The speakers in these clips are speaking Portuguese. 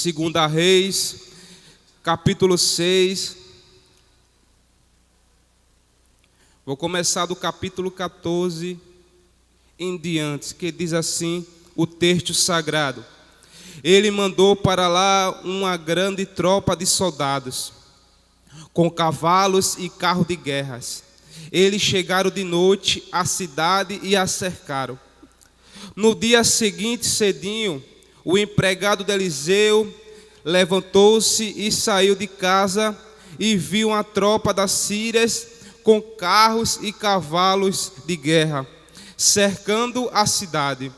Segunda Reis, capítulo 6. Vou começar do capítulo 14 em diante, que diz assim o texto sagrado. Ele mandou para lá uma grande tropa de soldados, com cavalos e carros de guerras. Eles chegaram de noite à cidade e a cercaram. No dia seguinte, cedinho, o empregado de Eliseu levantou-se e saiu de casa e viu uma tropa das sírias com carros e cavalos de guerra, cercando a cidade.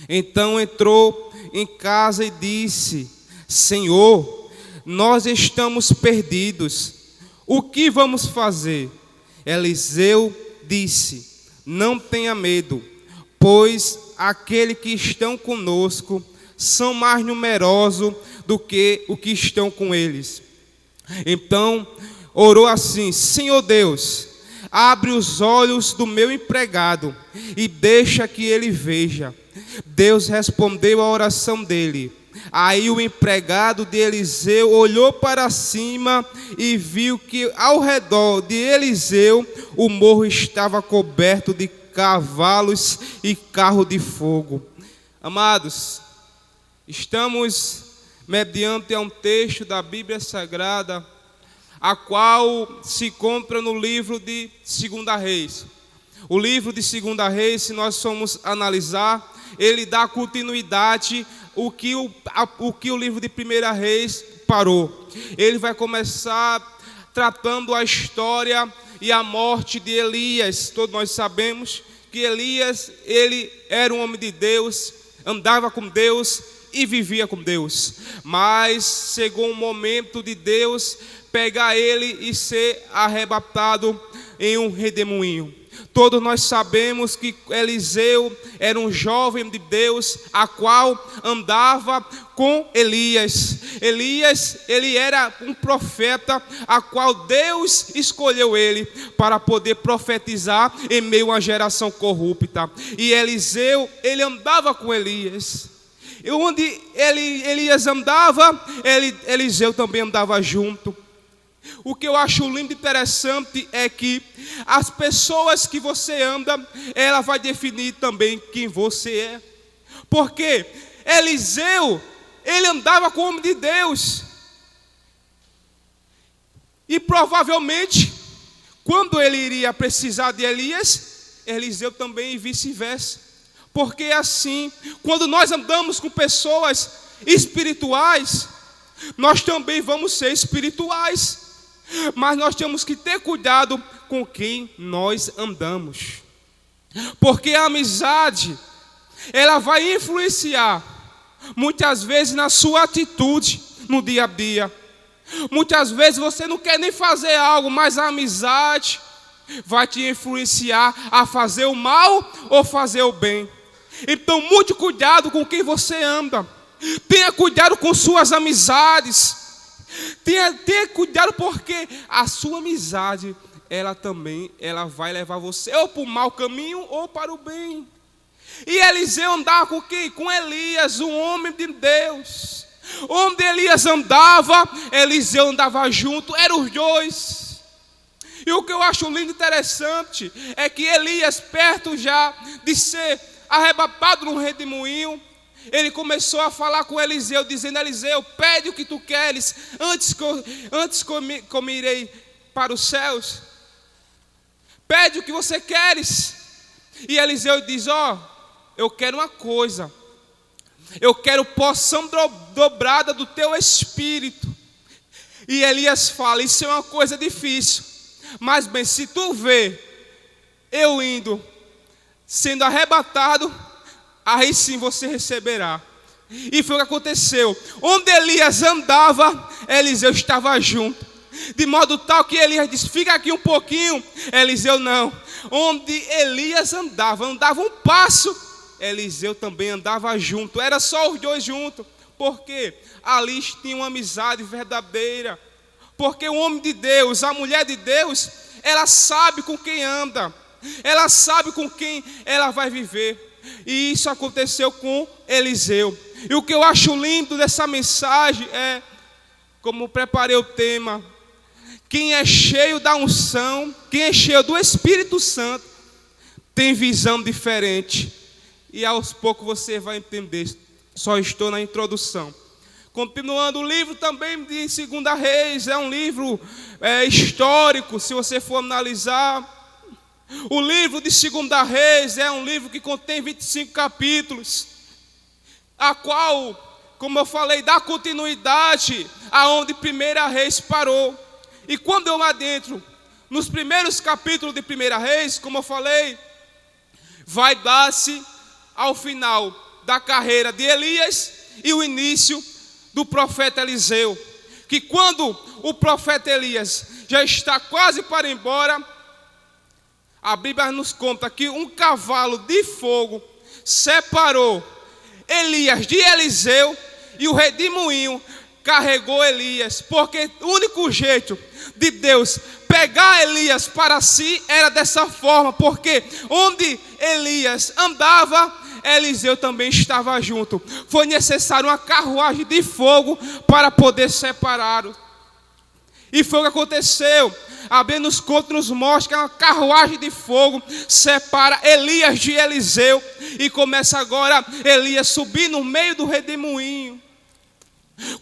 Então entrou em casa e disse: Senhor, nós estamos perdidos. O que vamos fazer? Eliseu disse: Não tenha medo, pois aqueles que estão conosco são mais numerosos do que os que estão com eles. Então orou assim: Senhor Deus, abre os olhos do meu empregado e deixa que ele veja. Deus respondeu à oração dele. Aí o empregado de Eliseu olhou para cima e viu que ao redor de Eliseu o morro estava coberto de cavalos e carro de fogo. Amados, estamos mediante a um texto da Bíblia Sagrada, a qual se encontra no livro de Segunda Reis. O livro de Segunda Reis, se nós formos analisar, ele dá continuidade o que o livro de Primeira Reis parou. Ele vai começar tratando a história e a morte de Elias. Todos nós sabemos que Elias, ele era um homem de Deus, andava com Deus e vivia com Deus. Mas chegou um momento de Deus pegar ele e ser arrebatado em um redemoinho. Todos nós sabemos que Eliseu era um jovem de Deus, a qual andava com Elias. Elias, ele era um profeta, a qual Deus escolheu ele para poder profetizar em meio a uma geração corrupta. E Eliseu, ele andava com Elias. E onde Elias andava, Eliseu também andava junto. O que eu acho lindo e interessante é que as pessoas que você anda, ela vai definir também quem você é. Porque Eliseu, ele andava com o homem de Deus. E provavelmente, quando ele iria precisar de Elias, Eliseu também e vice-versa. Porque assim, quando nós andamos com pessoas espirituais, nós também vamos ser espirituais. Mas nós temos que ter cuidado com quem nós andamos. Porque a amizade, ela vai influenciar muitas vezes na sua atitude no dia a dia. Muitas vezes você não quer nem fazer algo, mas a amizade vai te influenciar a fazer o mal ou fazer o bem. Então, muito cuidado com quem você anda. Tenha cuidado com suas amizades. Tenha cuidado, porque a sua amizade, ela vai levar você ou para o mau caminho ou para o bem. E Eliseu andava com quem? Com Elias, um homem de Deus. Onde Elias andava, Eliseu andava junto, eram os dois. E o que eu acho lindo e interessante é que Elias, perto já de ser arrebatado num redemoinho, ele começou a falar com Eliseu, dizendo: Eliseu, pede o que tu queres, antes que eu me irei para os céus. Pede o que você queres. E Eliseu diz: eu quero uma coisa. Eu quero porção dobrada do teu espírito. E Elias fala: isso é uma coisa difícil. Mas bem, se tu vê eu indo, sendo arrebatado, aí sim você receberá. E foi o que aconteceu. Onde Elias andava, Eliseu estava junto. De modo tal que Elias disse: fica aqui um pouquinho. Eliseu não. Onde Elias andava um passo, Eliseu também andava junto. Era só os dois juntos. Porque ali tinha uma amizade verdadeira. Porque o homem de Deus, a mulher de Deus, ela sabe com quem anda. Ela sabe com quem ela vai viver. E isso aconteceu com Eliseu. E o que eu acho lindo dessa mensagem é, como preparei o tema, quem é cheio da unção, quem é cheio do Espírito Santo, tem visão diferente. E aos poucos você vai entender. Só estou na introdução. Continuando, o livro também de 2 Reis é um livro histórico, se você for analisar. O livro de 2 Reis é um livro que contém 25 capítulos, a qual, como eu falei, dá continuidade aonde 1 Reis parou. E quando eu adentro nos primeiros capítulos de 1 Reis, como eu falei, vai dar-se ao final da carreira de Elias e o início do profeta Eliseu. Que quando o profeta Elias já está quase para ir embora, a Bíblia nos conta que um cavalo de fogo separou Elias de Eliseu e o redemoinho carregou Elias, porque o único jeito de Deus pegar Elias para si era dessa forma, porque onde Elias andava, Eliseu também estava junto. Foi necessário uma carruagem de fogo para poder separá-los. E foi o que aconteceu. A Bíblia nos conta, nos mostra que uma carruagem de fogo separa Elias de Eliseu. E começa agora Elias subir no meio do redemoinho.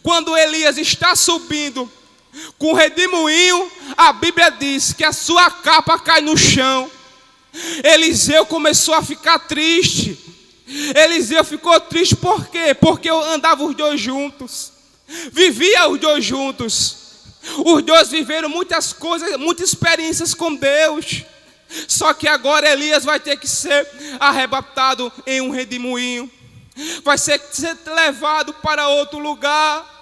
Quando Elias está subindo com o redemoinho, a Bíblia diz que a sua capa cai no chão. Eliseu começou a ficar triste. Eliseu ficou triste por quê? Porque andavam os dois juntos. Viviam os dois juntos. Os dois viveram muitas coisas, muitas experiências com Deus. Só que agora Elias vai ter que ser arrebatado em um redemoinho. Vai ser levado para outro lugar.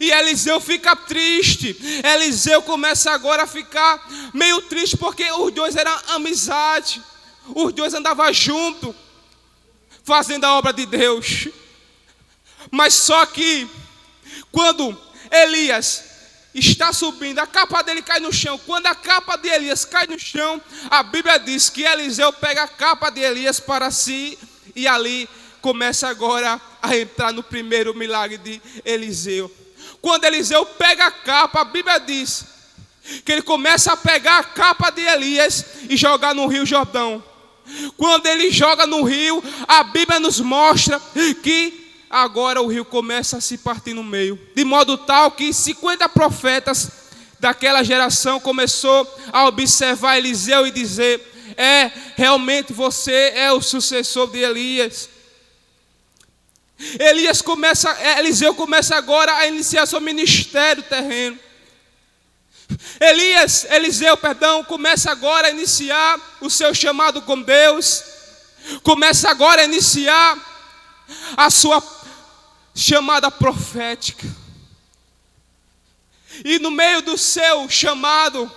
E Eliseu fica triste. Eliseu começa agora a ficar meio triste, porque os dois eram amizade. Os dois andavam juntos, fazendo a obra de Deus. Mas só que quando Elias está subindo, a capa dele cai no chão. Quando a capa de Elias cai no chão, a Bíblia diz que Eliseu pega a capa de Elias para si. E ali começa agora a entrar no primeiro milagre de Eliseu. Quando Eliseu pega a capa, a Bíblia diz que ele começa a pegar a capa de Elias e jogar no Rio Jordão. Quando ele joga no rio, a Bíblia nos mostra que agora o rio começa a se partir no meio. De modo tal que 50 profetas daquela geração começou a observar Eliseu e dizer: realmente você é o sucessor de Elias. Eliseu começa agora a iniciar seu ministério terreno. Eliseu começa agora a iniciar o seu chamado com Deus. Começa agora a iniciar a sua chamada profética. E no meio do seu chamado,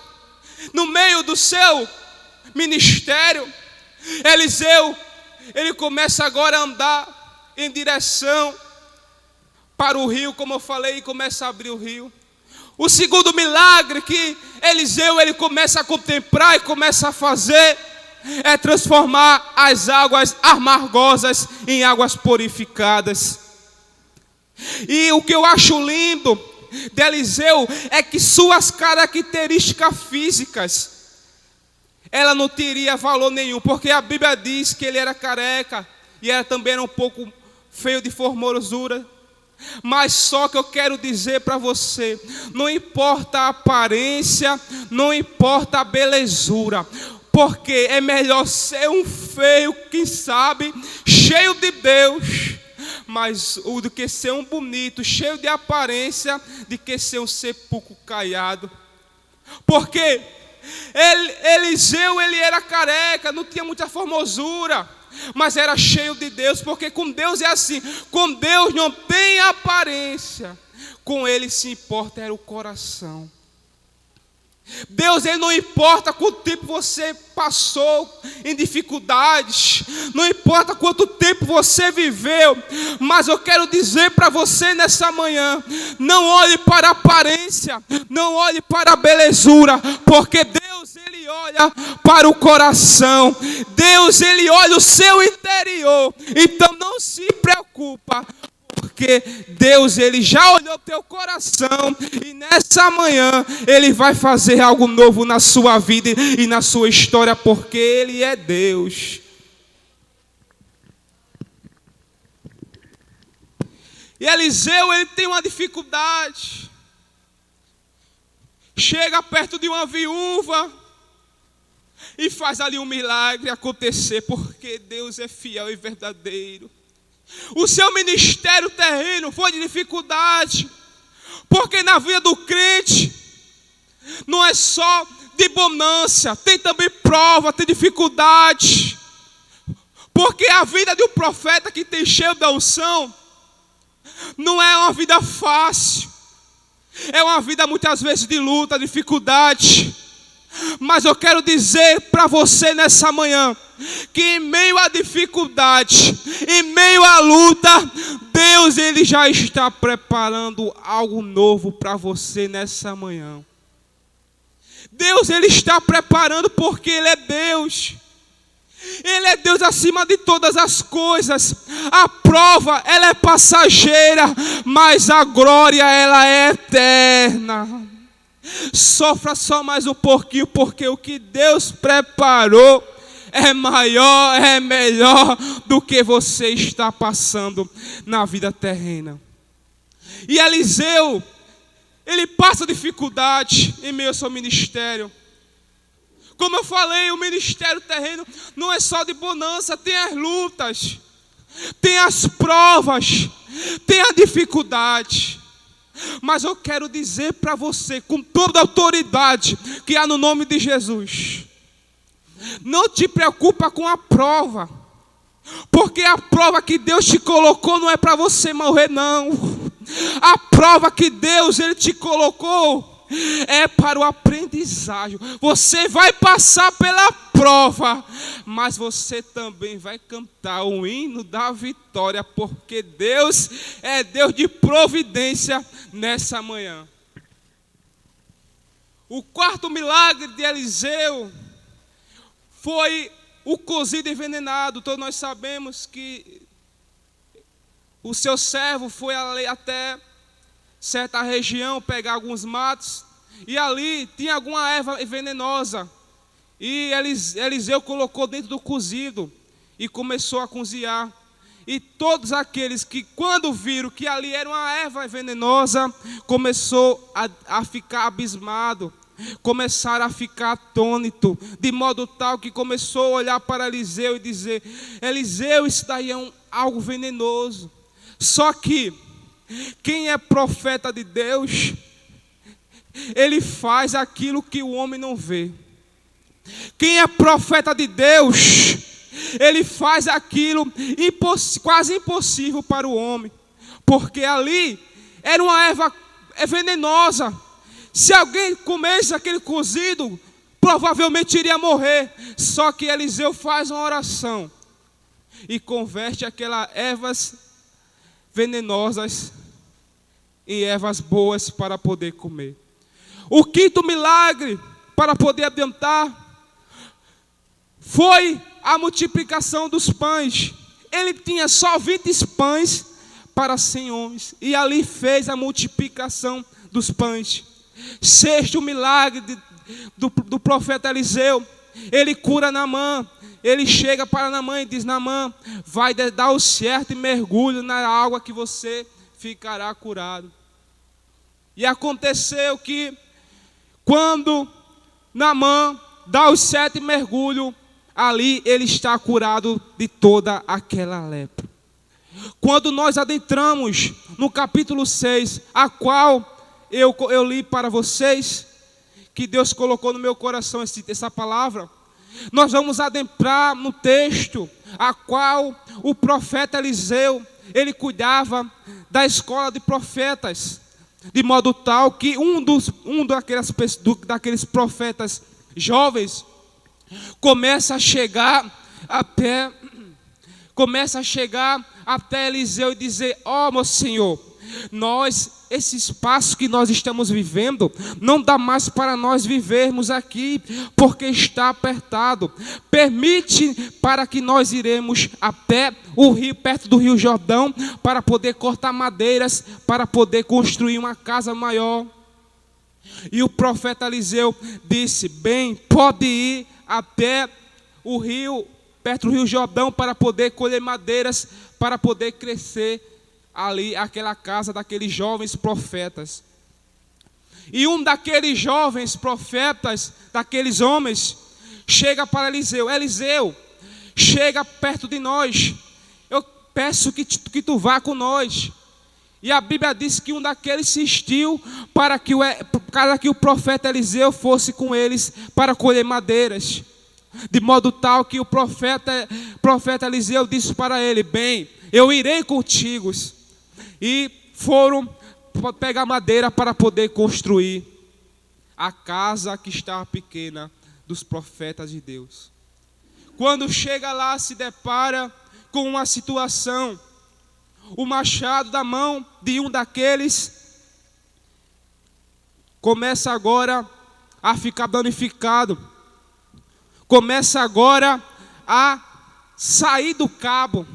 no meio do seu ministério, Eliseu, ele começa agora a andar em direção para o rio, como eu falei, e começa a abrir o rio. O segundo milagre que Eliseu ele começa a contemplar e começa a fazer é transformar as águas amargosas em águas purificadas. E o que eu acho lindo de Eliseu é que suas características físicas, ela não teria valor nenhum, porque a Bíblia diz que ele era careca e também era um pouco feio de formosura. Mas só que eu quero dizer para você, não importa a aparência, não importa a belezura, porque é melhor ser um feio, quem sabe, cheio de Deus, mas do que ser um bonito, cheio de aparência, de que ser um sepulcro caiado. Porque Eliseu, ele era careca, não tinha muita formosura, mas era cheio de Deus, porque com Deus é assim, com Deus não tem aparência, com Ele se importa era o coração. Deus, ele não importa quanto tempo você passou em dificuldades, não importa quanto tempo você viveu, mas eu quero dizer para você nessa manhã, não olhe para a aparência, não olhe para a belezura, porque Deus, ele olha para o coração, Deus, ele olha o seu interior. Então não se preocupa, porque Deus, Ele já olhou teu coração e nessa manhã Ele vai fazer algo novo na sua vida e na sua história, porque Ele é Deus. E Eliseu, ele tem uma dificuldade. Chega perto de uma viúva e faz ali um milagre acontecer, porque Deus é fiel e verdadeiro. O seu ministério terreno foi de dificuldade, porque na vida do crente não é só de bonança, tem também prova, tem dificuldade. Porque a vida de um profeta que tem cheio da unção não é uma vida fácil. É uma vida muitas vezes de luta, dificuldade. Mas eu quero dizer para você nessa manhã, que em meio à dificuldade, em meio à luta, Deus, Ele já está preparando algo novo para você nessa manhã. Deus, Ele está preparando porque Ele é Deus. Ele é Deus acima de todas as coisas. A prova, ela é passageira, mas a glória, ela é eterna. Sofra só mais um pouquinho, porque o que Deus preparou é maior, é melhor do que você está passando na vida terrena. E Eliseu, ele passa dificuldade em meio ao seu ministério. Como eu falei, o ministério terreno não é só de bonança, tem as lutas, tem as provas, tem a dificuldade. Mas eu quero dizer para você, com toda a autoridade que há no nome de Jesus, não te preocupa com a prova, porque a prova que Deus te colocou não é para você morrer, não. A prova que Deus, Ele te colocou é para o aprendizagem. Você vai passar pela prova, mas você também vai cantar o hino da vitória, porque Deus é Deus de providência nessa manhã. O quarto milagre de Eliseu foi o cozido envenenado. Todos nós sabemos que o seu servo foi até certa região pegar alguns matos, e ali tinha alguma erva venenosa, e Eliseu colocou dentro do cozido e começou a cozinhar. E todos aqueles que, quando viram que ali era uma erva venenosa, começou a ficar abismado, começaram a ficar atônito, de modo tal que começou a olhar para Eliseu e dizer: Eliseu, isso daí é algo venenoso. Só que quem é profeta de Deus, ele faz aquilo que o homem não vê. Quem é profeta de Deus, ele faz aquilo quase impossível para o homem. Porque ali era uma erva venenosa. Se alguém comesse aquele cozido, provavelmente iria morrer. Só que Eliseu faz uma oração e converte aquelas ervas venenosas em ervas boas para poder comer. O quinto milagre, para poder adiantar, foi a multiplicação dos pães. Ele tinha só 20 pães para 100 homens, e ali fez a multiplicação dos pães. Sexto milagre do profeta Eliseu, ele cura Naamã. Ele chega para Naamã e diz: Naamã, vai dar o certo e mergulho na água que você ficará curado. E aconteceu que quando Naamã dá os 7 mergulhos, ali ele está curado de toda aquela lepra. Quando nós adentramos no capítulo 6, a qual eu li para vocês, que Deus colocou no meu coração essa palavra, nós vamos adentrar no texto a qual o profeta Eliseu, ele cuidava da escola de profetas, de modo tal que um daqueles profetas jovens começa a chegar até Eliseu e dizer: ó, meu senhor, nós esse espaço que nós estamos vivendo, não dá mais para nós vivermos aqui, porque está apertado. Permite para que nós iremos até o rio, perto do Rio Jordão, para poder cortar madeiras, para poder construir uma casa maior. E o profeta Eliseu disse: bem, pode ir até o rio, perto do Rio Jordão, para poder colher madeiras, para poder crescer ali aquela casa daqueles jovens profetas. E um daqueles jovens profetas, daqueles homens, chega para Eliseu: Eliseu, chega perto de nós, eu peço que tu vá com nós. E a Bíblia diz que um daqueles insistiu para que o profeta Eliseu fosse com eles para colher madeiras. De modo tal que o profeta Eliseu disse para ele: bem, eu irei contigo. E foram pegar madeira para poder construir a casa que estava pequena dos profetas de Deus. Quando chega lá, se depara com uma situação. O machado da mão de um daqueles começa agora a ficar danificado. Começa agora a sair do cabo.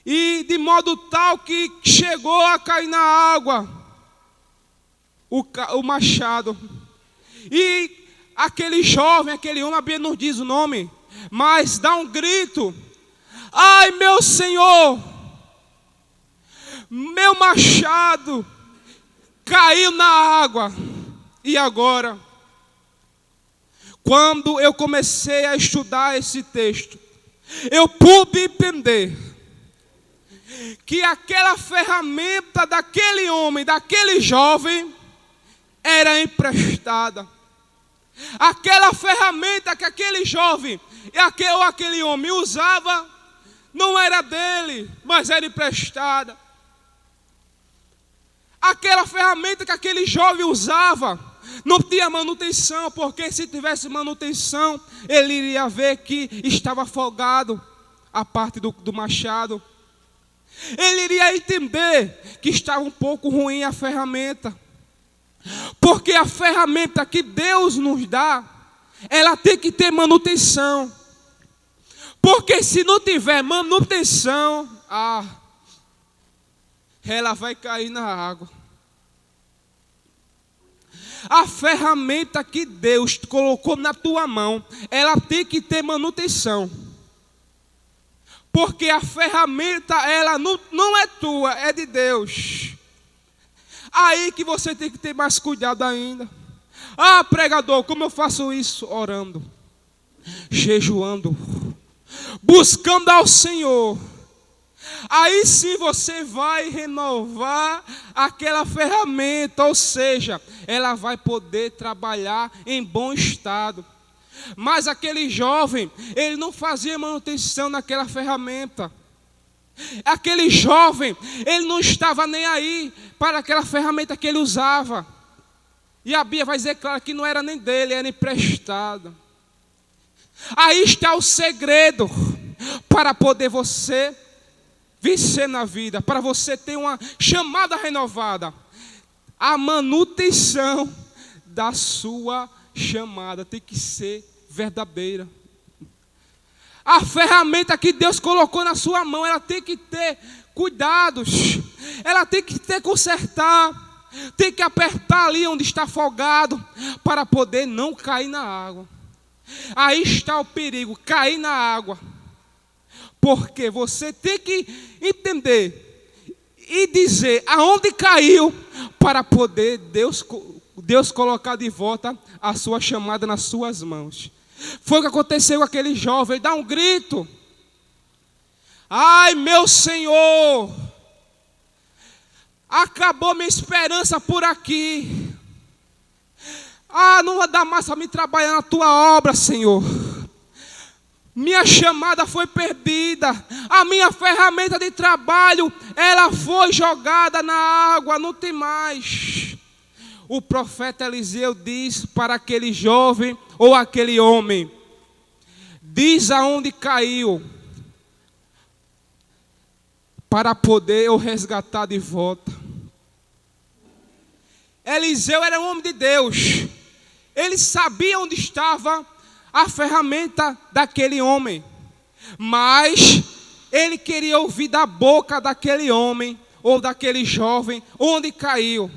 E de modo tal que chegou a cair na água o machado. E aquele jovem, aquele homem, a Bíblia não diz o nome, mas dá um grito: ai, meu Senhor! Meu machado caiu na água. E agora? Quando eu comecei a estudar esse texto, eu pude entender que aquela ferramenta daquele homem, daquele jovem, era emprestada. Aquela ferramenta que aquele jovem ou aquele homem usava, não era dele, mas era emprestada. Aquela ferramenta que aquele jovem usava não tinha manutenção, porque se tivesse manutenção, ele iria ver que estava afogado a parte do machado. Ele iria entender que estava um pouco ruim a ferramenta. Porque a ferramenta que Deus nos dá, ela tem que ter manutenção. Porque se não tiver manutenção, ela vai cair na água. A ferramenta que Deus colocou na tua mão, ela tem que ter manutenção. Porque a ferramenta, ela não é tua, é de Deus. Aí que você tem que ter mais cuidado ainda. Pregador, como eu faço isso? Orando, jejuando, buscando ao Senhor. Aí sim você vai renovar aquela ferramenta, ou seja, ela vai poder trabalhar em bom estado. Mas aquele jovem, ele não fazia manutenção naquela ferramenta. Aquele jovem, ele não estava nem aí para aquela ferramenta que ele usava. E a Bíblia vai dizer, claro, que não era nem dele, era emprestado. Aí está o segredo para poder você vencer na vida, para você ter uma chamada renovada. A manutenção da sua chamada tem que ser verdadeira. A ferramenta que Deus colocou na sua mão, ela tem que ter cuidados, ela tem que ter consertar, tem que apertar ali onde está afogado, para poder não cair na água. Aí está o perigo, cair na água. Porque você tem que entender e dizer aonde caiu, para poder Deus colocar de volta a sua chamada nas suas mãos. Foi o que aconteceu com aquele jovem. Ele dá um grito: ai, meu Senhor, acabou minha esperança por aqui. Não vai dar mais para me trabalhar na tua obra, Senhor. Minha chamada foi perdida. A minha ferramenta de trabalho, ela foi jogada na água, não tem mais. O profeta Eliseu diz para aquele jovem ou aquele homem: diz aonde caiu, para poder eu resgatar de volta. Eliseu era um homem de Deus. Ele sabia onde estava a ferramenta daquele homem. Mas ele queria ouvir da boca daquele homem ou daquele jovem onde caiu.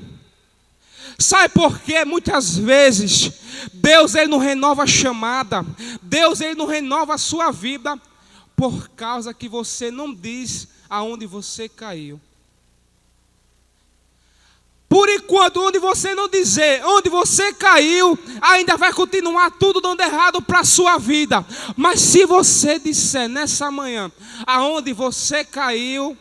Sabe por quê? Muitas vezes Deus ele não renova a chamada, Deus ele não renova a sua vida por causa que você não diz aonde você caiu. Por enquanto, onde você não dizer, onde você caiu, ainda vai continuar tudo dando errado para a sua vida. Mas se você disser nessa manhã, aonde você caiu,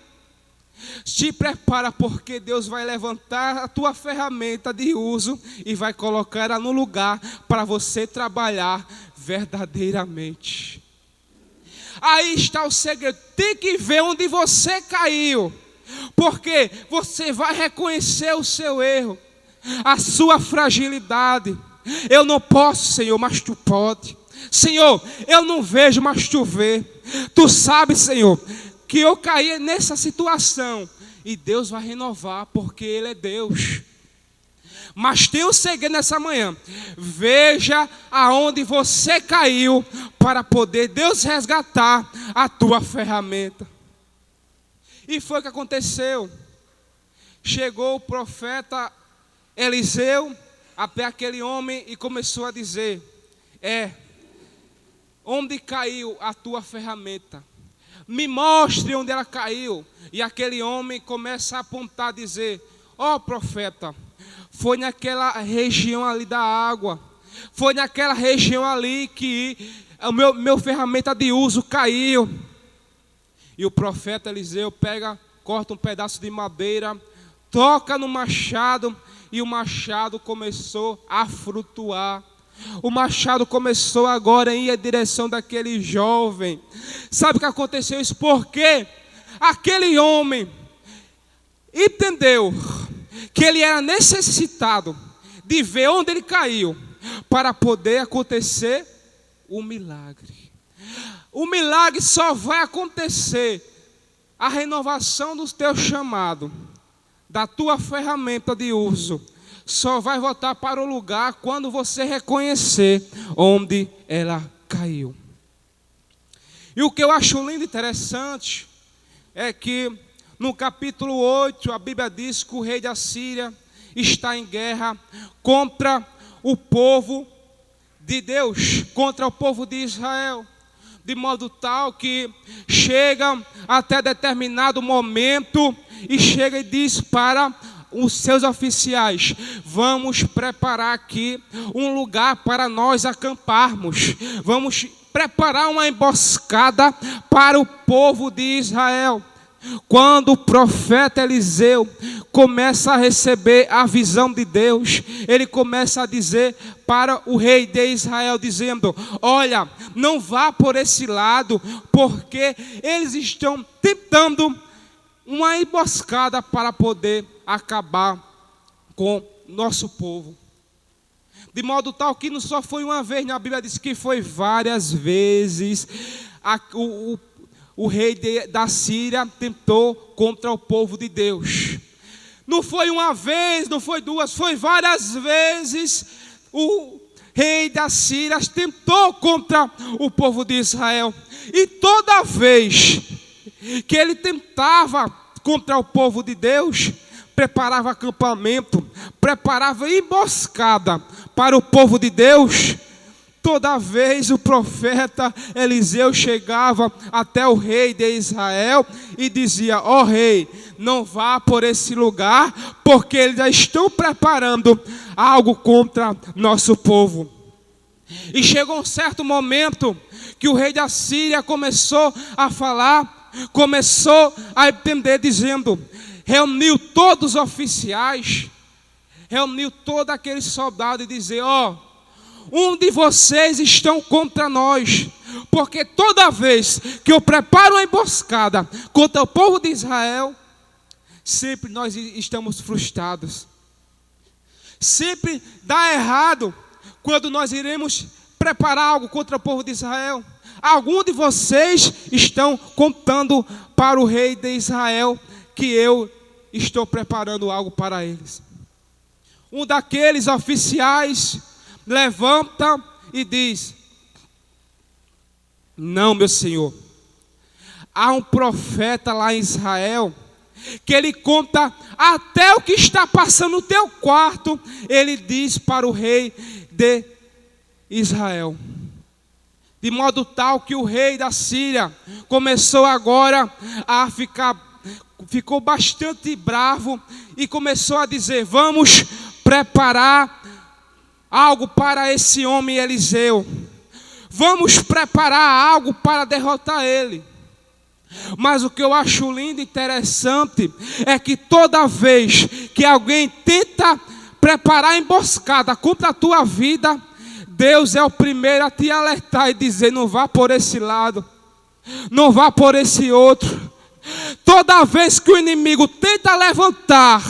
te prepara, porque Deus vai levantar a tua ferramenta de uso e vai colocar ela no lugar para você trabalhar verdadeiramente. Aí está o segredo, tem que ver onde você caiu. Porque você vai reconhecer o seu erro, a sua fragilidade. Eu não posso, Senhor, mas Tu pode. Senhor, eu não vejo, mas Tu vê. Tu sabes, Senhor, que eu caí nessa situação. E Deus vai renovar, porque Ele é Deus. Mas tem um segredo nessa manhã. Veja aonde você caiu, para poder Deus resgatar a tua ferramenta. E foi o que aconteceu. Chegou o profeta Eliseu até aquele homem e começou a dizer: onde caiu a tua ferramenta? Me mostre onde ela caiu. E aquele homem começa a apontar, a dizer: ó profeta, foi naquela região ali da água, foi naquela região ali que o meu ferramenta de uso caiu. E o profeta Eliseu corta um pedaço de madeira, toca no machado, e o machado começou a flutuar. O machado começou agora a ir em direção daquele jovem. Sabe o que aconteceu isso? Porque aquele homem entendeu que ele era necessitado de ver onde ele caiu, para poder acontecer o milagre. O milagre só vai acontecer, a renovação do teu chamado, da tua ferramenta de uso, só vai voltar para o lugar quando você reconhecer onde ela caiu. E o que eu acho lindo e interessante é que no capítulo 8 a Bíblia diz que o rei da Síria está em guerra contra o povo de Deus, contra o povo de Israel. De modo tal que chega até determinado momento e chega e diz para os seus oficiais: vamos preparar aqui um lugar para nós acamparmos. Vamos preparar uma emboscada para o povo de Israel. Quando o profeta Eliseu começa a receber a visão de Deus, ele começa a dizer para o rei de Israel, dizendo: olha, não vá por esse lado, porque eles estão tentando uma emboscada para poder acabar com nosso povo. De modo tal que não só foi uma vez, na Bíblia diz que foi várias vezes. O rei da Síria tentou contra o povo de Deus. Não foi uma vez, não foi duas, foi várias vezes. O rei da Síria tentou contra o povo de Israel. E toda vez que ele tentava contra o povo de Deus, preparava acampamento, preparava emboscada para o povo de Deus, toda vez o profeta Eliseu chegava até o rei de Israel e dizia: ó rei, não vá por esse lugar, porque eles já estão preparando algo contra nosso povo. E chegou um certo momento que o rei da Síria começou a falar, começou a entender, dizendo: reuniu todos os oficiais, reuniu todos aqueles soldados e dizer: ó, um de vocês estão contra nós, porque toda vez que eu preparo uma emboscada contra o povo de Israel, sempre nós estamos frustrados. Sempre dá errado quando nós iremos preparar algo contra o povo de Israel. Algum de vocês estão contando para o rei de Israel que eu estou preparando algo para eles. Um daqueles oficiais levanta e diz: não, meu senhor, há um profeta lá em Israel que ele conta até o que está passando no teu quarto. Ele diz para o rei de Israel, de modo tal que o rei da Síria começou agora a ficou bastante bravo e começou a dizer: vamos preparar algo para esse homem Eliseu, vamos preparar algo para derrotar ele. Mas o que eu acho lindo e interessante é que toda vez que alguém tenta preparar emboscada contra a tua vida, Deus é o primeiro a te alertar e dizer: não vá por esse lado, não vá por esse outro. Toda vez que o inimigo tenta levantar,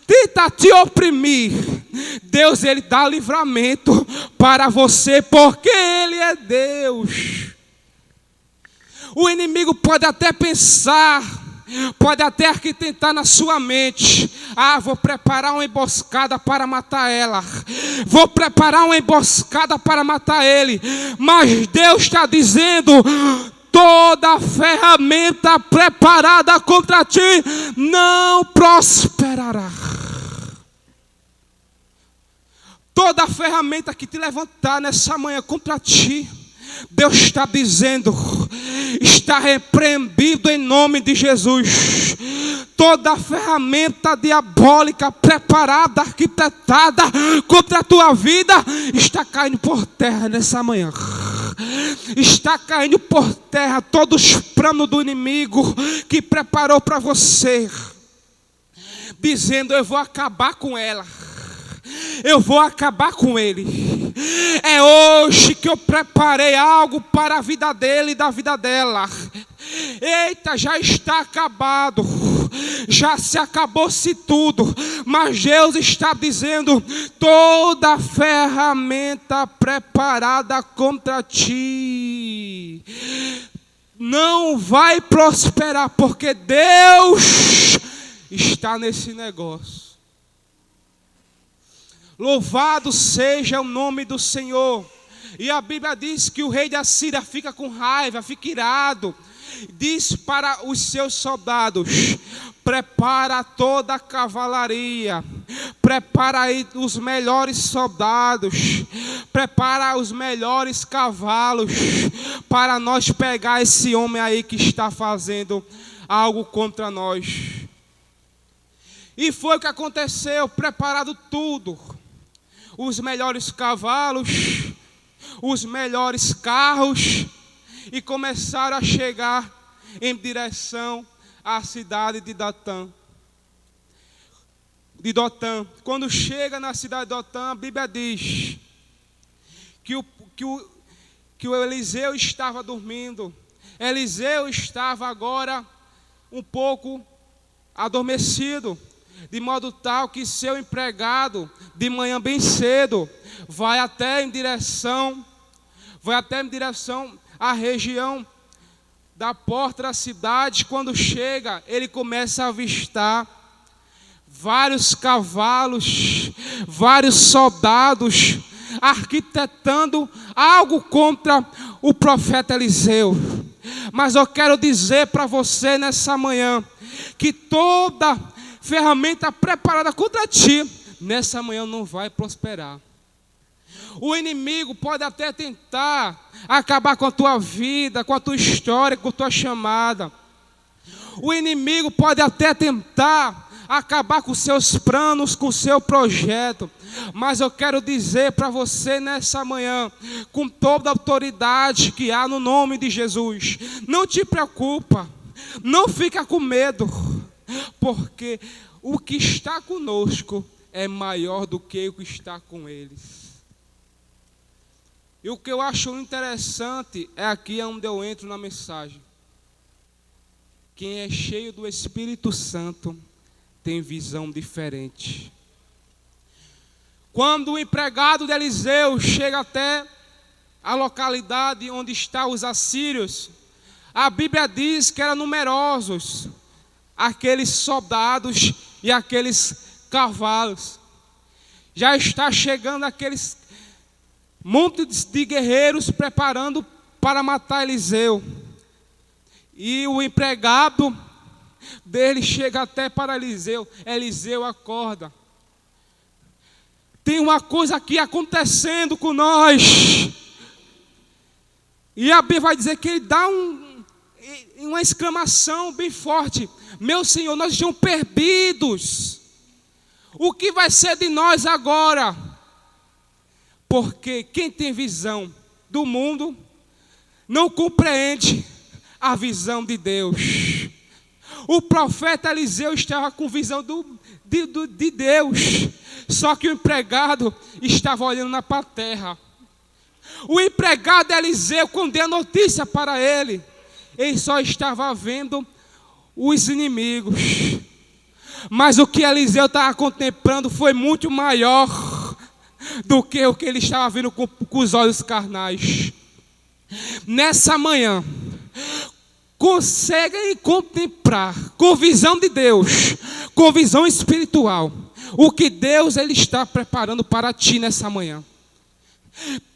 tenta te oprimir, Deus, ele dá livramento para você, porque ele é Deus. O inimigo pode até pensar, pode até arquitetar na sua mente: ah, vou preparar uma emboscada para matar ela, vou preparar uma emboscada para matar ele. Mas Deus está dizendo: toda ferramenta preparada contra ti não prosperará. Toda ferramenta que te levantar nessa manhã contra ti, Deus está dizendo: está repreendido em nome de Jesus. Toda ferramenta diabólica preparada, arquitetada contra a tua vida, está caindo por terra nessa manhã. Está caindo por terra todos os planos do inimigo que preparou para você, dizendo: eu vou acabar com ela, eu vou acabar com ele. É hoje que eu preparei algo para a vida dele e da vida dela. Eita, já está acabado, já se acabou-se tudo. Mas Deus está dizendo: toda ferramenta preparada contra ti não vai prosperar, porque Deus está nesse negócio. Louvado seja o nome do Senhor. E a Bíblia diz que o rei da Síria fica com raiva, fica irado. Diz para os seus soldados: prepara toda a cavalaria, prepara aí os melhores soldados, prepara os melhores cavalos, para nós pegar esse homem aí que está fazendo algo contra nós. E foi o que aconteceu, preparado tudo. Os melhores cavalos, os melhores carros, e começaram a chegar em direção à cidade de Dotã. Quando chega na cidade de Dotã, a Bíblia diz que o Eliseu estava dormindo. Eliseu estava agora um pouco adormecido, de modo tal que seu empregado, de manhã bem cedo, vai até em direção à região da porta da cidade. Quando chega, ele começa a avistar vários cavalos, vários soldados, arquitetando algo contra o profeta Eliseu. Mas eu quero dizer para você nessa manhã, que toda ferramenta preparada contra ti, nessa manhã não vai prosperar. O inimigo pode até tentar acabar com a tua vida, com a tua história, com a tua chamada. O inimigo pode até tentar acabar com os seus planos, com o seu projeto. Mas eu quero dizer para você nessa manhã, com toda a autoridade que há no nome de Jesus: não te preocupa, não fica com medo, porque o que está conosco é maior do que o que está com eles. E o que eu acho interessante é aqui onde eu entro na mensagem. Quem é cheio do Espírito Santo tem visão diferente. Quando o empregado de Eliseu chega até a localidade onde estão os assírios, a Bíblia diz que eram numerosos aqueles soldados e aqueles cavalos. já está chegando aqueles montes de guerreiros preparando para matar Eliseu. E o empregado dele chega até para Eliseu. Eliseu, acorda. Tem uma coisa aqui acontecendo com nós. E a Bíblia vai dizer que ele dá uma exclamação bem forte: meu Senhor, nós estamos perdidos. O que vai ser de nós agora? Porque quem tem visão do mundo não compreende a visão de Deus. O profeta Eliseu estava com visão de Deus, só que o empregado estava olhando para a terra. O empregado Eliseu, quando deu a notícia para ele só estava vendo os inimigos. Mas o que Eliseu estava contemplando foi muito maior do que o que ele estava vendo com os olhos carnais. Nessa manhã, conseguem contemplar com visão de Deus, com visão espiritual, o que Deus ele está preparando para ti nessa manhã.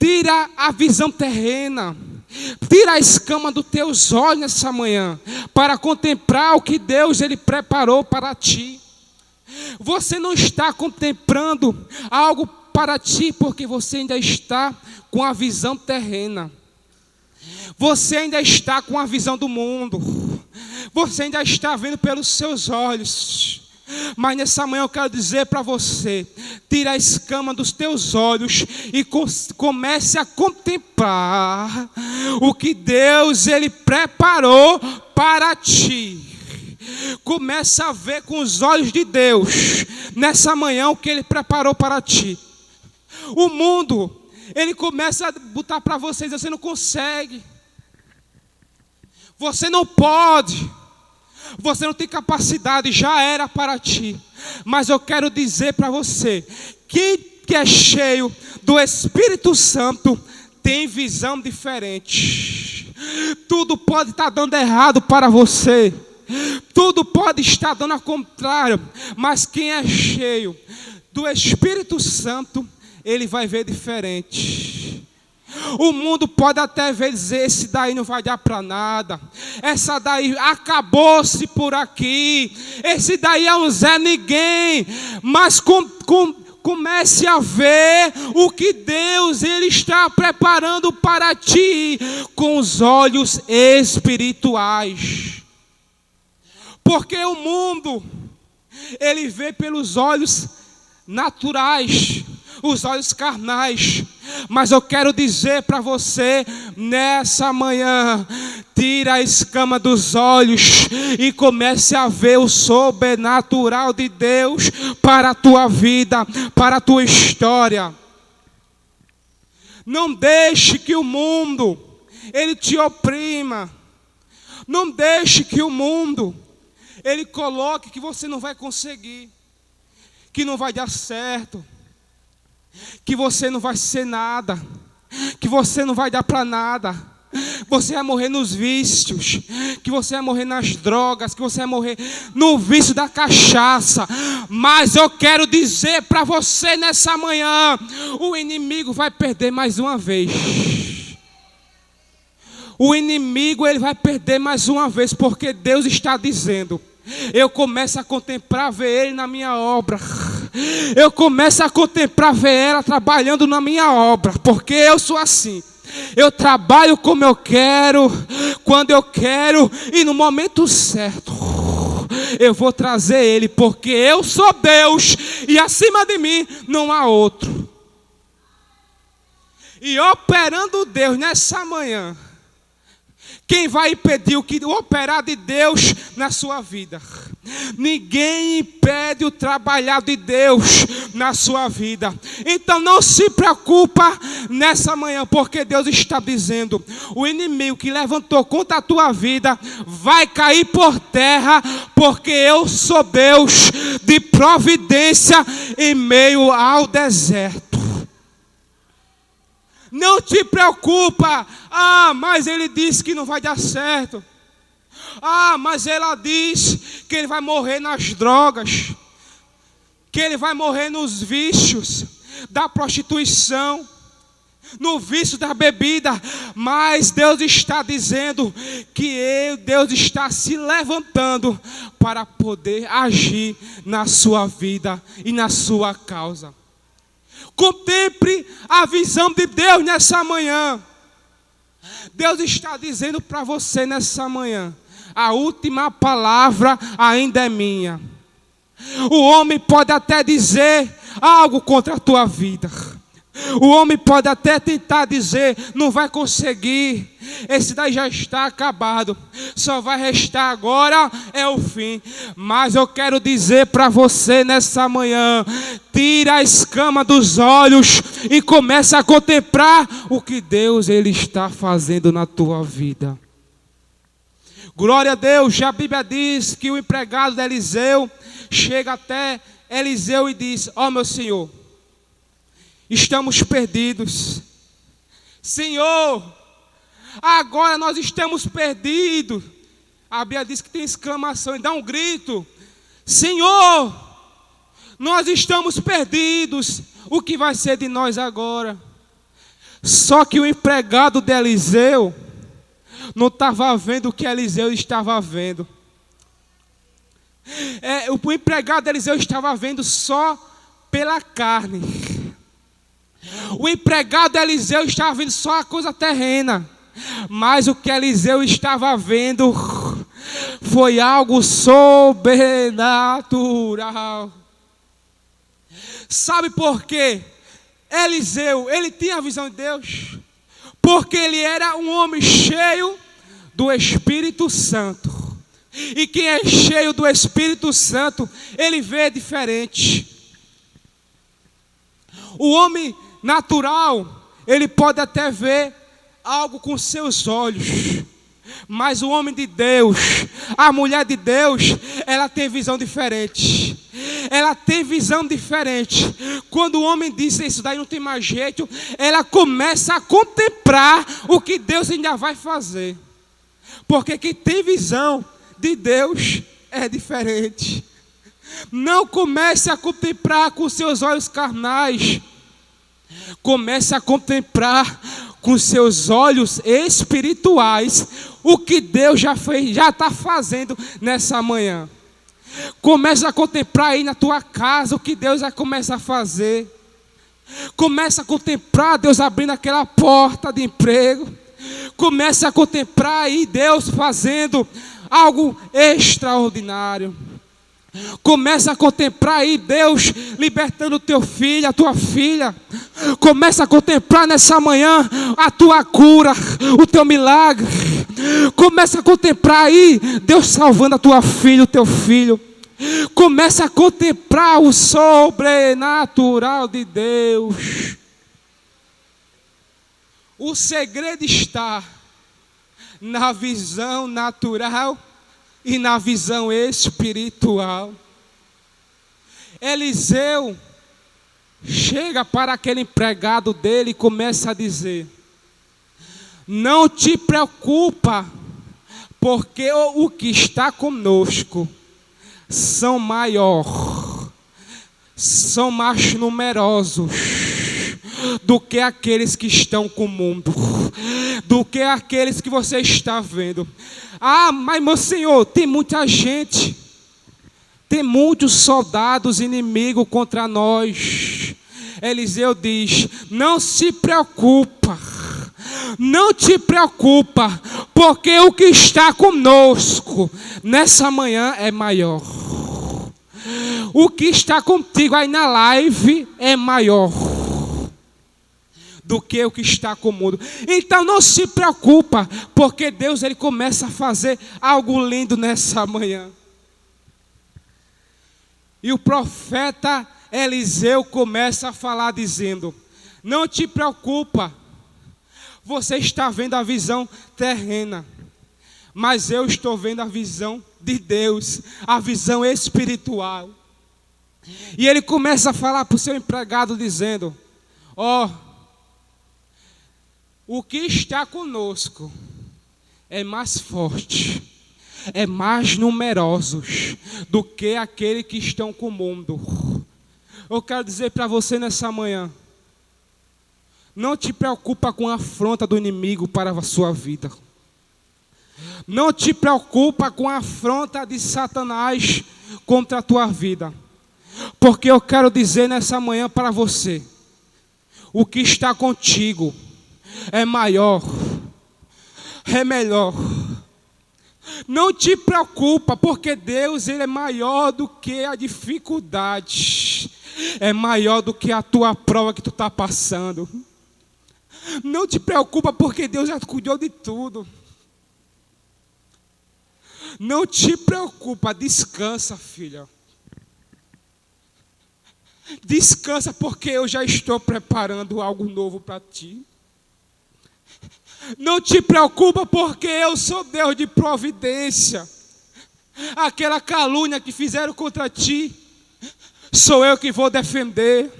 Tira a visão terrena, tira a escama dos teus olhos nessa manhã, para contemplar o que Deus ele preparou para ti. Você não está contemplando algo para ti, porque você ainda está com a visão terrena. Você ainda está com a visão do mundo. Você ainda está vendo pelos seus olhos. Mas nessa manhã eu quero dizer para você: tira a escama dos teus olhos e comece a contemplar o que Deus ele preparou para ti. Comece a ver com os olhos de Deus nessa manhã o que ele preparou para ti. O mundo, ele começa a botar para vocês: você não consegue, você não pode, você não tem capacidade, já era para ti. Mas eu quero dizer para você: quem que é cheio do Espírito Santo tem visão diferente. Tudo pode estar dando errado para você, tudo pode estar dando ao contrário, mas quem é cheio do Espírito Santo, ele vai ver diferente. O mundo pode até ver, dizer: esse daí não vai dar para nada, essa daí acabou-se por aqui, esse daí é um Zé Ninguém. Mas comece a ver o que Deus ele está preparando para ti com os olhos espirituais. Porque o mundo, ele vê pelos olhos naturais, os olhos carnais. Mas eu quero dizer para você nessa manhã: tira a escama dos olhos e comece a ver o sobrenatural de Deus para a tua vida, para a tua história. Não deixe que o mundo ele te oprima. Não deixe que o mundo ele coloque que você não vai conseguir, que não vai dar certo, que você não vai ser nada, que você não vai dar para nada, você vai morrer nos vícios, que você vai morrer nas drogas, que você vai morrer no vício da cachaça. Mas eu quero dizer para você nessa manhã: o inimigo vai perder mais uma vez. O inimigo ele vai perder mais uma vez, porque Deus está dizendo: eu começo a contemplar, ver Ele na minha obra. Eu começo a contemplar, ver ela trabalhando na minha obra. Porque eu sou assim. Eu trabalho como eu quero, quando eu quero e no momento certo. Eu vou trazer Ele, porque eu sou Deus e acima de mim não há outro. E operando Deus nessa manhã, quem vai impedir o operar de Deus na sua vida? Ninguém impede o trabalhar de Deus na sua vida. Então não se preocupa nessa manhã, porque Deus está dizendo: o inimigo que levantou contra a tua vida vai cair por terra, porque eu sou Deus de providência em meio ao deserto. Não te preocupa: mas ele disse que não vai dar certo. Mas ela diz que ele vai morrer nas drogas. que ele vai morrer nos vícios da prostituição, no vício da bebida, mas Deus está dizendo que Deus está se levantando para poder agir na sua vida e na sua causa. Contemple a visão de Deus nessa manhã. Deus está dizendo para você nessa manhã: a última palavra ainda é minha. O homem pode até dizer algo contra a tua vida. O homem pode até tentar dizer: não vai conseguir, esse daí já está acabado, só vai restar agora é o fim. Mas eu quero dizer para você nessa manhã: tira a escama dos olhos e começa a contemplar o que Deus ele está fazendo na tua vida. Glória a Deus. Já a Bíblia diz que o empregado de Eliseu chega até Eliseu e diz: ó meu senhor, estamos perdidos. Senhor, agora nós estamos perdidos. A Bíblia diz que tem exclamação e dá um grito: Senhor, nós estamos perdidos. O que vai ser de nós agora? Só que o empregado de Eliseu não estava vendo o que Eliseu estava vendo. O empregado de Eliseu estava vendo só pela carne. O empregado de Eliseu estava vendo só a coisa terrena. Mas o que Eliseu estava vendo foi algo sobrenatural. Sabe por quê? Eliseu, ele tinha a visão de Deus. Porque ele era um homem cheio do Espírito Santo. E quem é cheio do Espírito Santo, ele vê diferente. O homem natural, ele pode até ver algo com seus olhos. Mas o homem de Deus, a mulher de Deus, ela tem visão diferente. Ela tem visão diferente. Quando o homem diz: isso daí não tem mais jeito, ela começa a contemplar o que Deus ainda vai fazer. Porque quem tem visão de Deus é diferente. Não comece a contemplar com seus olhos carnais. Comece a contemplar com seus olhos espirituais o que Deus já fez, já está fazendo nessa manhã. Comece a contemplar aí na tua casa o que Deus vai começar a fazer. Comece a contemplar Deus abrindo aquela porta de emprego. Comece a contemplar aí Deus fazendo algo extraordinário. Comece a contemplar aí Deus libertando o teu filho, a tua filha. Comece a contemplar nessa manhã a tua cura, o teu milagre. Comece a contemplar aí Deus salvando a tua filha, o teu filho. Comece a contemplar o sobrenatural de Deus. O segredo está na visão natural e na visão espiritual. Eliseu chega para aquele empregado dele e começa a dizer: não te preocupa, porque o que está conosco são mais numerosos do que aqueles que estão com o mundo, do que aqueles que você está vendo. Ah, mas meu Senhor, tem muita gente, tem muitos soldados inimigos contra nós. Eliseu diz: não se preocupa, não te preocupa, porque o que está conosco nessa manhã é maior. O que está contigo aí na live é maior do que o que está com o mundo. Então não se preocupa, porque Deus ele começa a fazer algo lindo nessa manhã. E o profeta Eliseu começa a falar dizendo: não te preocupa, você está vendo a visão terrena, mas eu estou vendo a visão de Deus, a visão espiritual. E ele começa a falar para o seu empregado dizendo: ó, o que está conosco é mais forte, é mais numerosos do que aqueles que estão com o mundo. Eu quero dizer para você nessa manhã, não te preocupa com a afronta do inimigo para a sua vida. Não te preocupa com a afronta de Satanás contra a tua vida. Porque eu quero dizer nessa manhã para você, o que está contigo é maior, é melhor. Não te preocupa, porque Deus, Ele é maior do que a dificuldade. É maior do que a tua prova que tu está passando. Não te preocupa, porque Deus já cuidou de tudo. Não te preocupa, descansa, filha. Descansa, porque eu já estou preparando algo novo para ti. Não te preocupa, porque eu sou Deus de providência. Aquela calúnia que fizeram contra ti, sou eu que vou defender.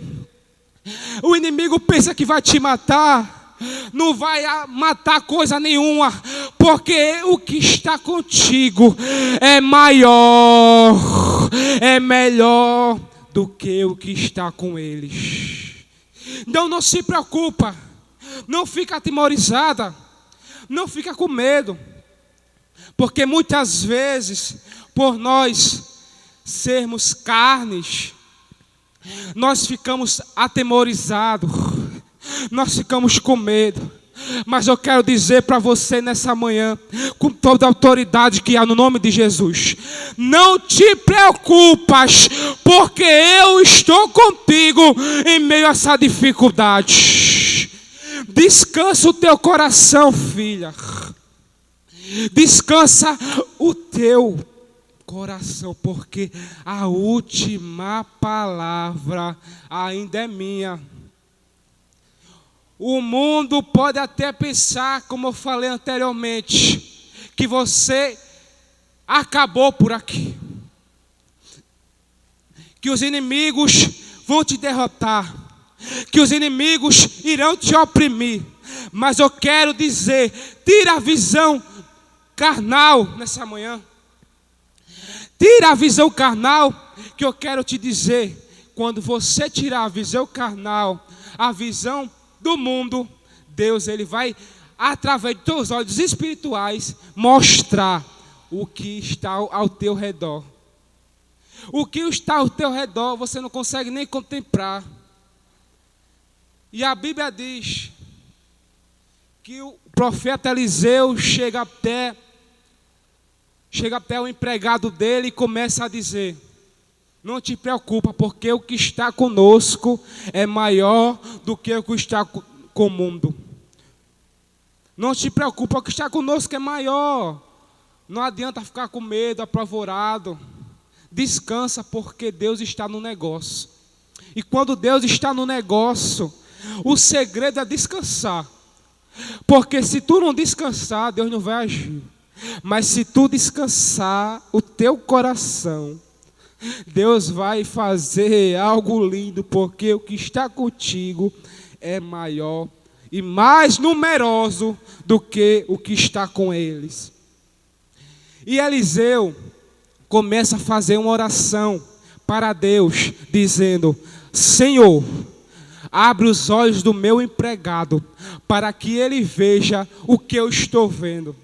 O inimigo pensa que vai te matar, não vai matar coisa nenhuma, porque o que está contigo é maior, é melhor do que o que está com eles. Então não se preocupa, não fica atemorizada, não fica com medo, porque muitas vezes, por nós sermos carnes, nós ficamos atemorizados, nós ficamos com medo. Mas eu quero dizer para você nessa manhã, com toda a autoridade que há no nome de Jesus, não te preocupas, porque eu estou contigo em meio a essa dificuldade. Descansa o teu coração, filha. Descansa o teu coração, porque a última palavra ainda é minha. O mundo pode até pensar, como eu falei anteriormente, que você acabou por aqui, que os inimigos vão te derrotar, que os inimigos irão te oprimir. Mas eu quero dizer, tira a visão carnal nessa manhã. Tira a visão carnal, que eu quero te dizer, quando você tirar a visão carnal, a visão do mundo, Deus, Ele vai, através dos teus olhos espirituais, mostrar o que está ao teu redor. O que está ao teu redor, você não consegue nem contemplar. E a Bíblia diz que o profeta Eliseu chega até o empregado dele e começa a dizer: não te preocupa, porque o que está conosco é maior do que o que está com o mundo. Não te preocupa, o que está conosco é maior. Não adianta ficar com medo, apavorado. Descansa, porque Deus está no negócio. E quando Deus está no negócio, o segredo é descansar. Porque se tu não descansar, Deus não vai agir. Mas se tu descansar o teu coração, Deus vai fazer algo lindo, porque o que está contigo é maior e mais numeroso do que o que está com eles. E Eliseu começa a fazer uma oração para Deus, dizendo: Senhor, abre os olhos do meu empregado, para que ele veja o que eu estou vendo.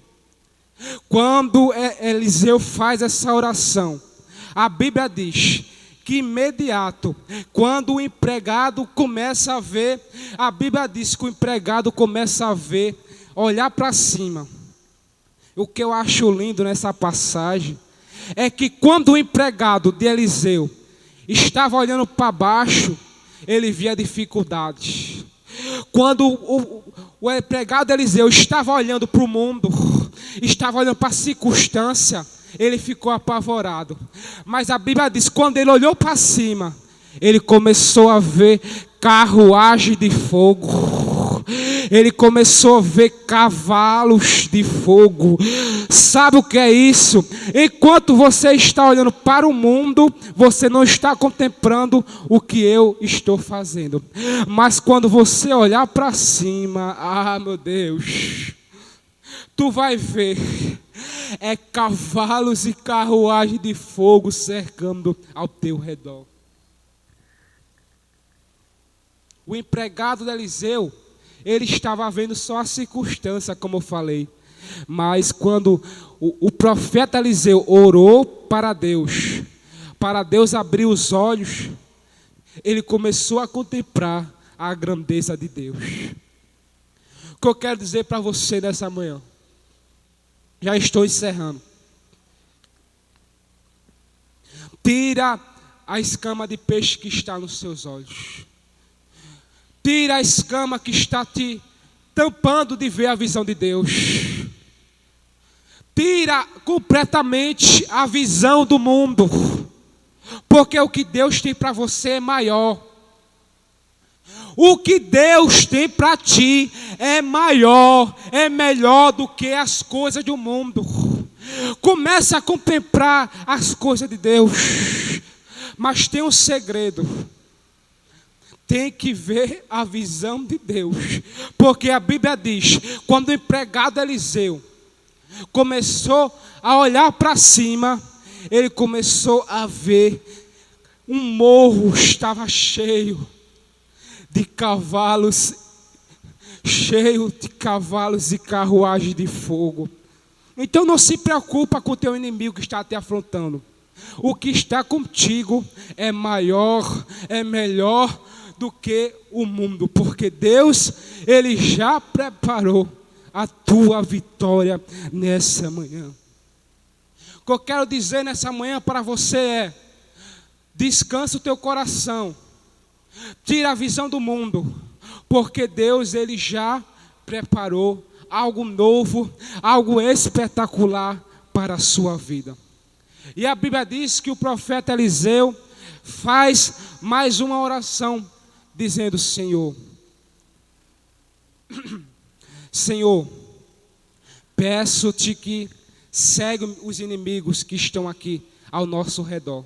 Quando Eliseu faz essa oração, a Bíblia diz que imediato, quando o empregado começa a ver, a Bíblia diz que o empregado começa a ver, olhar para cima. O que eu acho lindo nessa passagem é que quando o empregado de Eliseu estava olhando para baixo, ele via dificuldades. Quando o empregado de Eliseu estava olhando para o mundo, estava olhando para a circunstância, ele ficou apavorado. Mas a Bíblia diz, quando ele olhou para cima, ele começou a ver carruagem de fogo. Ele começou a ver cavalos de fogo. Sabe o que é isso? Enquanto você está olhando para o mundo, você não está contemplando o que eu estou fazendo. Mas quando você olhar para cima, meu Deus, tu vai ver cavalos e carruagem de fogo cercando ao teu redor. O empregado de Eliseu, ele estava vendo só a circunstância, como eu falei. Mas quando o profeta Eliseu orou para Deus abrir os olhos, ele começou a contemplar a grandeza de Deus. O que eu quero dizer para você nessa manhã, já estou encerrando. Tira a escama de peixe que está nos seus olhos. Tira a escama que está te tampando de ver a visão de Deus. Tira completamente a visão do mundo. Porque o que Deus tem para você é maior. O que Deus tem para ti é maior, é melhor do que as coisas do mundo. Comece a contemplar as coisas de Deus. Mas tem um segredo. Tem que ver a visão de Deus. Porque a Bíblia diz, quando o empregado Eliseu começou a olhar para cima, ele começou a ver um morro estava cheio de cavalos, cheio de cavalos e carruagens de fogo. Então não se preocupa com o teu inimigo que está te afrontando. O que está contigo é maior, é melhor do que o mundo, porque Deus, Ele já preparou a tua vitória nessa manhã. O que eu quero dizer nessa manhã para você é: descansa o teu coração, tira a visão do mundo, porque Deus, Ele já preparou algo novo, algo espetacular para a sua vida. E a Bíblia diz que o profeta Eliseu faz mais uma oração, dizendo: Senhor, peço-te que segue os inimigos que estão aqui ao nosso redor.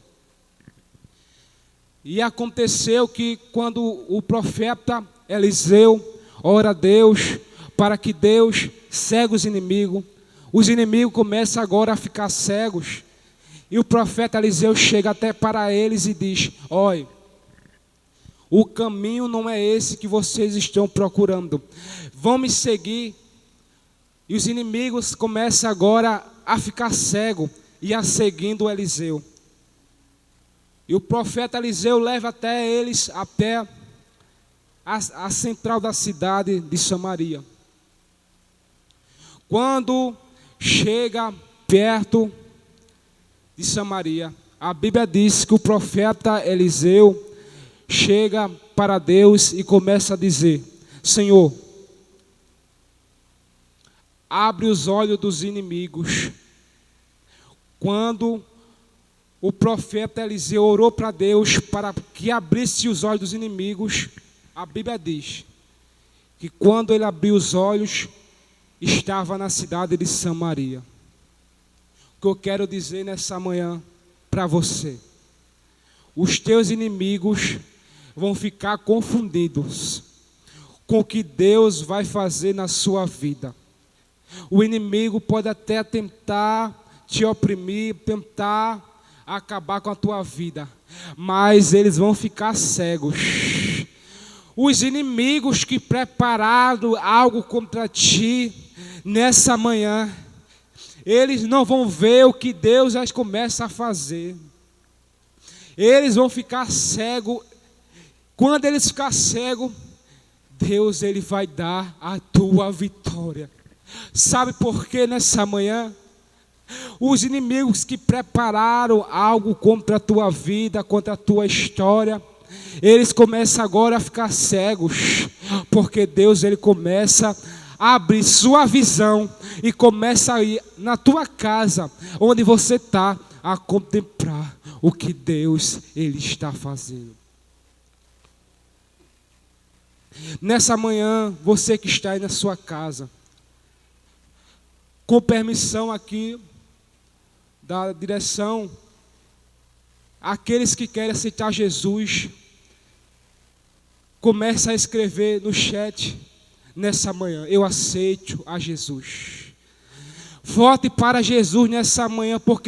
E aconteceu que quando o profeta Eliseu ora a Deus para que Deus segue os inimigos começam agora a ficar cegos. E o profeta Eliseu chega até para eles e diz: olha, o caminho não é esse que vocês estão procurando. Vão me seguir. E os inimigos começam agora a ficar cegos e a seguindo Eliseu. E o profeta Eliseu leva até eles, até a central da cidade de Samaria. Quando chega perto de Samaria, a Bíblia diz que o profeta Eliseu chega para Deus e começa a dizer: Senhor, abre os olhos dos inimigos. Quando o profeta Eliseu orou para Deus para que abrisse os olhos dos inimigos, a Bíblia diz que quando ele abriu os olhos, estava na cidade de Samaria. O que eu quero dizer nessa manhã para você: os teus inimigos vão ficar confundidos com o que Deus vai fazer na sua vida. O inimigo pode até tentar te oprimir, tentar acabar com a tua vida, mas eles vão ficar cegos. Os inimigos que prepararam algo contra ti nessa manhã, eles não vão ver o que Deus já começa a fazer. Eles vão ficar cegos. Quando eles ficar cegos, Deus, Ele vai dar a tua vitória. Sabe por quê nessa manhã? Os inimigos que prepararam algo contra a tua vida, contra a tua história, eles começam agora a ficar cegos, porque Deus, Ele começa a abrir sua visão e começa a ir na tua casa, onde você está, a contemplar o que Deus, Ele está fazendo. Nessa manhã, você que está aí na sua casa, com permissão aqui da direção, aqueles que querem aceitar Jesus, começa a escrever no chat nessa manhã: eu aceito a Jesus. Vote para Jesus nessa manhã, porque